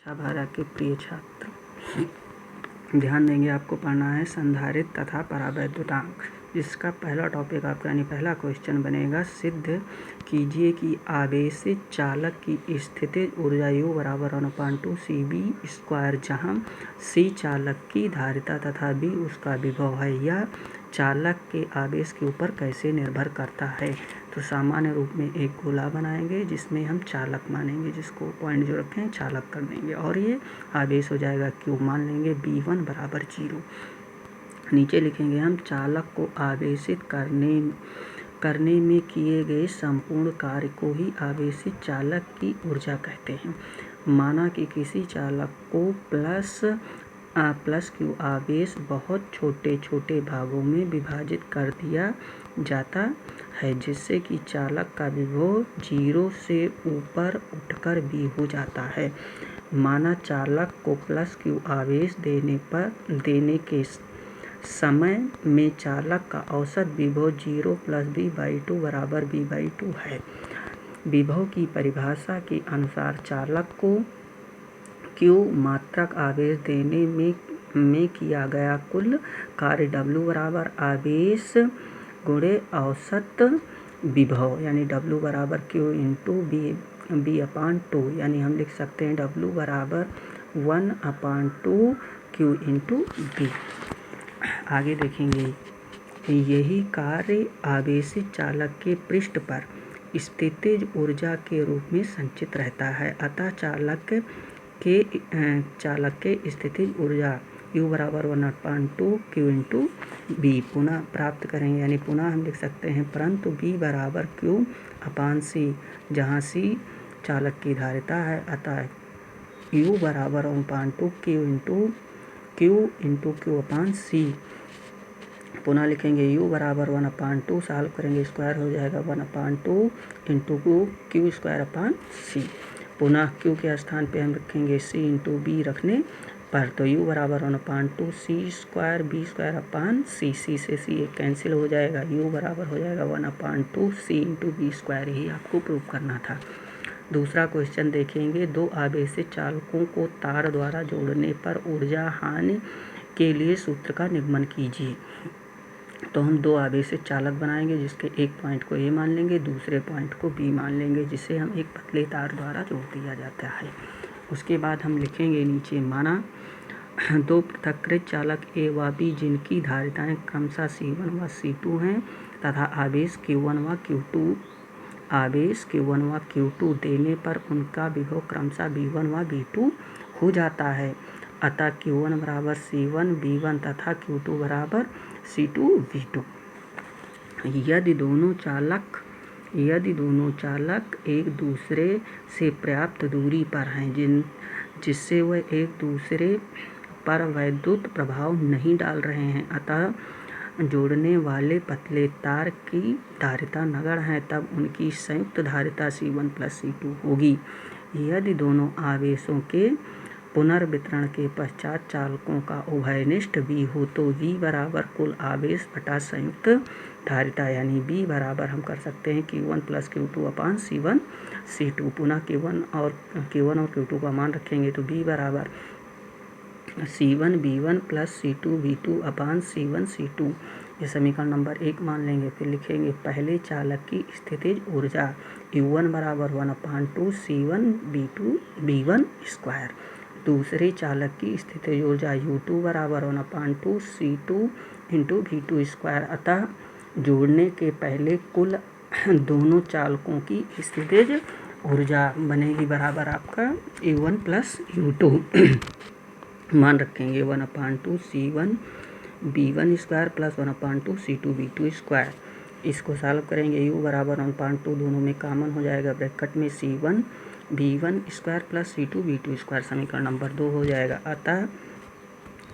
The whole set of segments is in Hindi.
भारत के प्रिय छात्र, ध्यान देंगे। आपको पढ़ना है संधारित्र तथा परावैद्युतांक, जिसका पहला टॉपिक आपका यानी पहला क्वेश्चन बनेगा। सिद्ध कीजिए कि आवेशित चालक की स्थितिज ऊर्जा U बराबर 1/2 CV², जहाँ C चालक की धारिता तथा B उसका विभव है। यह चालक के आवेश के ऊपर कैसे निर्भर करता है? तो सामान्य रूप में एक गोला बनाएंगे जिसमें हम चालक मानेंगे, जिसको पॉइंट जो रखें चालक कर देंगे, और ये आवेश हो जाएगा Q। मान लेंगे V1 बराबर 0। नीचे लिखेंगे हम चालक को आवेशित करने में किए गए संपूर्ण कार्य को ही आवेशित चालक की ऊर्जा कहते हैं। माना कि किसी चालक को प्लस Q आवेश बहुत छोटे छोटे भागों में विभाजित कर दिया जाता है, जिससे कि चालक का विभव 0 से ऊपर उठकर V हो जाता है। माना चालक को प्लस Q आवेश देने के समय में चालक का औसत विभव 0 + V/2 बराबर V/2 है। विभव की परिभाषा के अनुसार चालक को Q मात्रक आवेश देने में किया गया कुल कार्य W बराबर आवेश गुणे औसत विभव, यानी W बराबर Q × B/2, यानी हम लिख सकते हैं W बराबर 1/2 Q × B। आगे देखेंगे, यही कार्य आवेशित चालक के पृष्ठ पर स्थितिज ऊर्जा के रूप में संचित रहता है। अतः चालक के स्थितिज ऊर्जा U बराबर 1/2 Q × B पुनः प्राप्त करेंगे, यानी पुनः हम लिख सकते हैं परंतु B बराबर Q/C, जहाँ C चालक की धारिता है। अतः U बराबर 1/2 Q × Q/C। पुनः लिखेंगे U बराबर 1/2, सॉल्व करेंगे स्क्वायर हो जाएगा 1/2 × Q²/C। पुनः Q के स्थान पे हम रखेंगे C × B रखने पर, तो U बराबर 1/2 C² B²/C। C से C एक कैंसिल हो जाएगा, U बराबर हो जाएगा 1/2 C × B²। ही आपको प्रूव करना था। दूसरा क्वेश्चन देखेंगे। दो आवेशित चालकों को तार द्वारा जोड़ने पर ऊर्जा हानि के लिए सूत्र का निगमन कीजिए। तो हम दो आवेशित चालक बनाएंगे, जिसके एक पॉइंट को A मान लेंगे, दूसरे पॉइंट को B मान लेंगे, जिसे हम एक पतले तार द्वारा जोड़ दिया जाता है। उसके बाद हम लिखेंगे नीचे, माना दो पृथक्कृत चालक A व B, जिनकी धारिताएं क्रमशः C1 व C2 हैं तथा आवेश Q1 व Q2 देने पर उनका विभव क्रमशः V1 व V2 हो जाता है। अतः Q1 बराबर C1 V1 तथा Q2 बराबर C2 V2। यदि दोनों चालक एक दूसरे से पर्याप्त दूरी पर हैं, जिससे वह एक दूसरे पर वैद्युत प्रभाव नहीं डाल रहे हैं, अतः जोड़ने वाले पतले तार की धारिता नगण्य है, तब उनकी संयुक्त धारिता C1 + C2 होगी। यदि दोनों आवेशों के पुनर्वितरण के पश्चात चालकों का उभयनिष्ठ V हो, तो V बराबर कुल आवेश बटा संयुक्त धारिता, यानी B बराबर हम कर सकते हैं Q1 + Q2/C1 C2। पुनः Q1 और Q2 का मान रखेंगे, तो B बराबर C1 V1 + C2 V2/C1 C2। ये समीकरण नंबर 1 मान लेंगे। फिर लिखेंगे पहले चालक की स्थितिज ऊर्जा U1 बराबर 1/2 C1 V1²। दूसरे चालक की स्थितिज ऊर्जा U2 बराबर 1/2 C2 × V2²। अतः जोड़ने के पहले कुल दोनों चालकों की स्थितिज ऊर्जा बनेगी बराबर आपका U1 + U2। मान रखेंगे 1/2 C1 V1² + 1/2 C2 V2²। इसको सॉल्व करेंगे। U बराबर 1/2 दोनों में कॉमन हो जाएगा, ब्रैकेट में C1 V1² + C2 V2²। समीकरण नंबर 2 हो जाएगा। अतः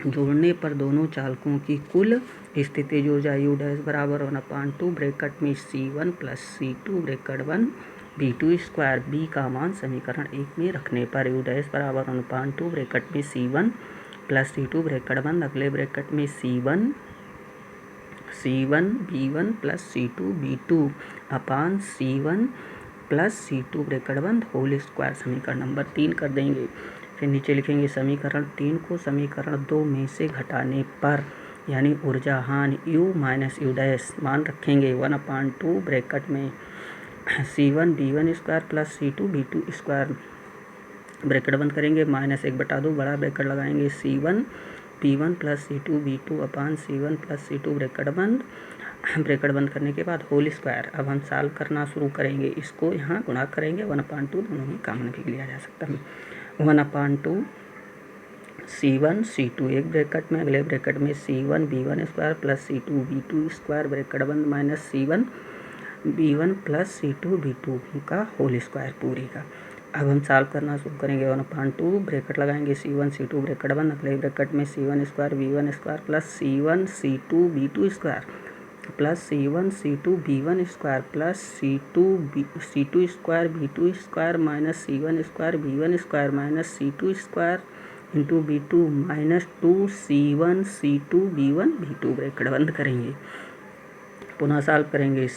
जोड़ने पर दोनों चालकों की कुल स्थितिज ऊर्जा U' बराबर 1/2 ब्रैकेट में C1 + C2 bracket 1 V2²। B का मान समीकरण 1 में रखने पर U' बराबर 1/2 ब्रैकेट में C1 + C2 ब्रैकेट 1 अगले ब्रैकेट में C1 V1 + C2 V2/C1 + C2 bracket 1 whole square. समीकरण नंबर 3 कर देंगे। फिर नीचे लिखेंगे समीकरण 3 को समीकरण 2 में से घटाने पर यानी ऊर्जा हानि U माइनस U डैश मान रखेंगे 1/2 ब्रैकेट में C1 B1 square plus C2 B2 square bracket बंद करेंगे -1/2 बड़ा ब्रैकेट लगाएंगे C1 P1 plus C2 B2 अपान C1 प्लस C2 ब्रैकेट बंद करने के बाद होल स्क्वायर। अब हम सॉल्व करना शुरू करेंगे, इसको यहाँ गुणा करेंगे 1/2 दोनों ही कॉमन भी लिया जा सकता है 1/2 C1 C2 एक ब्रैकेट में, अगले ब्रैकेट में C1 B1 square plus C2 B2 square bracket बंद minus C1 B1 plus C2 B2 का होल स्क्वायर पूरी का। अब हम सॉल्व करना शुरू करेंगे 1/2 ब्रैकेट लगाएंगे C1 C2 ब्रैकेट बंद, अगले ब्रैकेट में C1 square B1 square plus C1 C2 B2 square plus C1 C2 B1 square plus C2 square B2 square minus C1 square B1 square minus C2 square into B2 minus 2C1 C2 B1 B2 bracket बंद करेंगे। पुनः सॉल्व करेंगे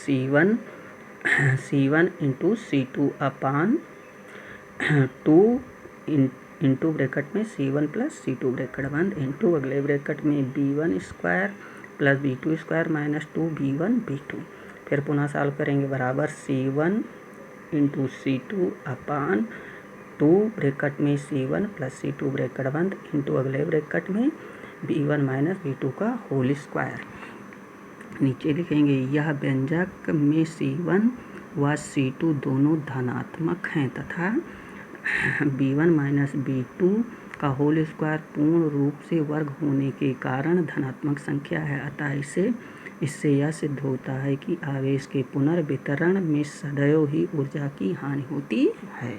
C1 इंटू C2 अपान 2 इंटू ब्रैकेट में C1 प्लस C2 ब्रैकेट बंद इंटू अगले ब्रैकेट में B1 square plus B2 square minus 2B1 B2। फिर पुनः सॉल्व करेंगे बराबर C1 इंटू C2 अपान 2 ब्रैकेट में C1 प्लस C2 ब्रैकेट बंद इंटू अगले ब्रैकेट में B1 माइनस B2 का होल स्क्वायर। नीचे लिखेंगे यह व्यंजक में C1 व C2 दोनों धनात्मक हैं तथा B1 माइनस B2 का होल स्क्वायर पूर्ण रूप से वर्ग होने के कारण धनात्मक संख्या है, अतः इससे यह सिद्ध होता है कि आवेश के पुनर्वितरण में सदैव ही ऊर्जा की हानि होती है।